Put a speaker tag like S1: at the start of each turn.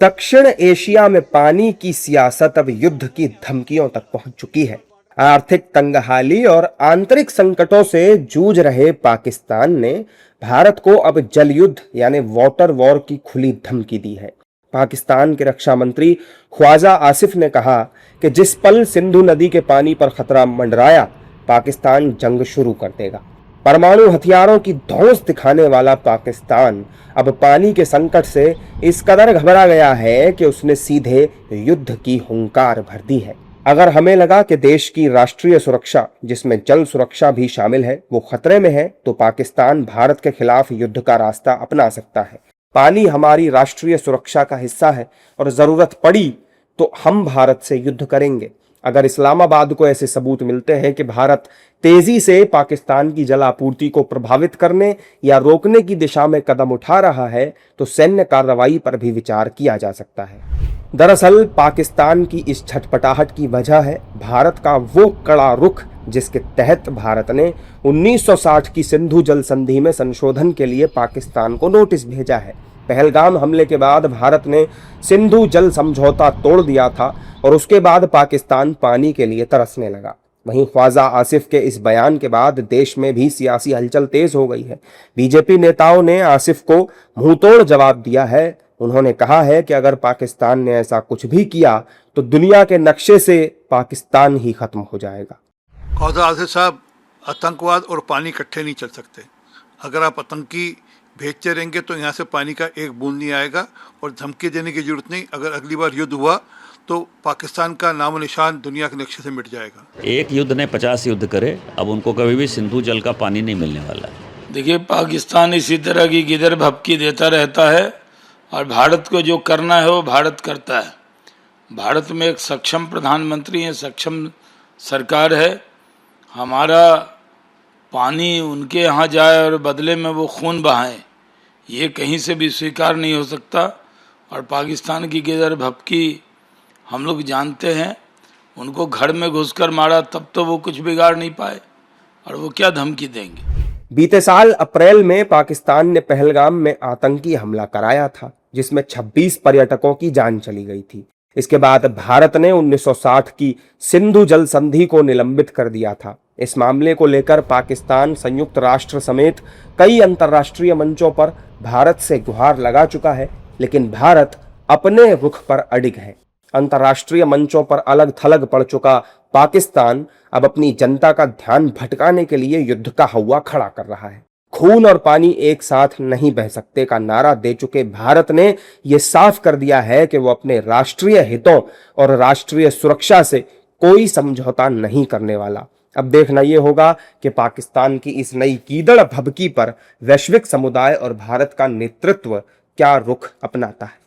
S1: दक्षिण एशिया में पानी की सियासत अब युद्ध की धमकियों तक पहुंच चुकी है। आर्थिक तंगहाली और आंतरिक संकटों से जूझ रहे पाकिस्तान ने भारत को अब जल युद्ध यानी वाटर वॉर की खुली धमकी दी है। पाकिस्तान के रक्षा मंत्री ख्वाजा आसिफ ने कहा कि जिस पल सिंधु नदी के पानी पर खतरा मंडराया, पाकिस्तान जंग शुरू कर देगा। परमाणु हथियारों की धौंस दिखाने वाला पाकिस्तान अब पानी के संकट से इस कदर घबरा गया है कि उसने सीधे युद्ध की हुंकार भर दी है। अगर हमें लगा कि देश की राष्ट्रीय सुरक्षा, जिसमें जल सुरक्षा भी शामिल है, वो खतरे में है, तो पाकिस्तान भारत के खिलाफ युद्ध का रास्ता अपना सकता है। पानी हमारी राष्ट्रीय सुरक्षा का हिस्सा है और जरूरत पड़ी तो हम भारत से युद्ध करेंगे। अगर इस्लामाबाद को ऐसे सबूत मिलते हैं कि भारत तेजी से पाकिस्तान की जल आपूर्ति को प्रभावित करने या रोकने की दिशा में कदम उठा रहा है, तो सैन्य कार्रवाई पर भी विचार किया जा सकता है। दरअसल पाकिस्तान की इस छटपटाहट की वजह है भारत का वो कड़ा रुख, जिसके तहत भारत ने 1960 की सिंधु जल संधि में संशोधन के लिए पाकिस्तान को नोटिस भेजा है। पहलगाम हमले के बाद भारत ने सिंधु जल समझौता तोड़ दिया था और उसके बाद पाकिस्तान पानी के लिए तरसने लगा। वहीं ख्वाजा आसिफ के इस बयान के बाद देश में भी सियासी हलचल तेज हो गई है। बीजेपी नेताओं ने आसिफ को मुंहतोड़ जवाब दिया है। उन्होंने कहा है कि अगर पाकिस्तान ने ऐसा कुछ भी किया तो दुनिया के नक्शे से पाकिस्तान ही खत्म हो जाएगा।
S2: ख्वाजा आसिफ साहब, आतंकवाद और पानी इकट्ठे नहीं चल सकते। अगर आप आतंकी भेजते रहेंगे तो यहाँ से पानी का एक बूंद नहीं आएगा और धमकी देने की जरूरत नहीं। अगर अगली बार युद्ध हुआ तो पाकिस्तान का नामो निशान दुनिया के नक्शे से मिट जाएगा।
S3: एक युद्ध ने 50 युद्ध करे, अब उनको कभी भी सिंधु जल का पानी नहीं मिलने वाला है।
S4: देखिए, पाकिस्तान इसी तरह की गिदर भपकी देता रहता है और भारत को जो करना है वो भारत करता है। भारत में एक सक्षम प्रधानमंत्री है, सक्षम सरकार है। हमारा पानी उनके यहाँ जाए और बदले में वो खून बहाएं, ये कहीं से भी स्वीकार नहीं हो सकता। और पाकिस्तान की गिदर भपकी हम लोग जानते हैं। उनको घर में घुसकर मारा तब तो वो कुछ बिगाड़ नहीं पाए, और वो क्या धमकी देंगे।
S1: बीते साल अप्रैल में पाकिस्तान ने पहलगाम में आतंकी हमला कराया था, जिसमें 26 पर्यटकों की जान चली गई थी। इसके बाद भारत ने 1960 की सिंधु जल संधि को निलंबित कर दिया था। इस मामले को लेकर पाकिस्तान संयुक्त राष्ट्र समेत कई अंतर्राष्ट्रीय मंचों पर भारत से गुहार लगा चुका है, लेकिन भारत अपने रुख पर अडिग है। अंतर्राष्ट्रीय मंचों पर अलग थलग पड़ चुका पाकिस्तान अब अपनी जनता का ध्यान भटकाने के लिए युद्ध का हवा खड़ा कर रहा है। खून और पानी एक साथ नहीं बह सकते का नारा दे चुके भारत ने यह साफ कर दिया है कि वो अपने राष्ट्रीय हितों और राष्ट्रीय सुरक्षा से कोई समझौता नहीं करने वाला। अब देखना यह होगा कि पाकिस्तान की इस नई कीदड़ भभकी पर वैश्विक समुदाय और भारत का नेतृत्व क्या रुख अपनाता है।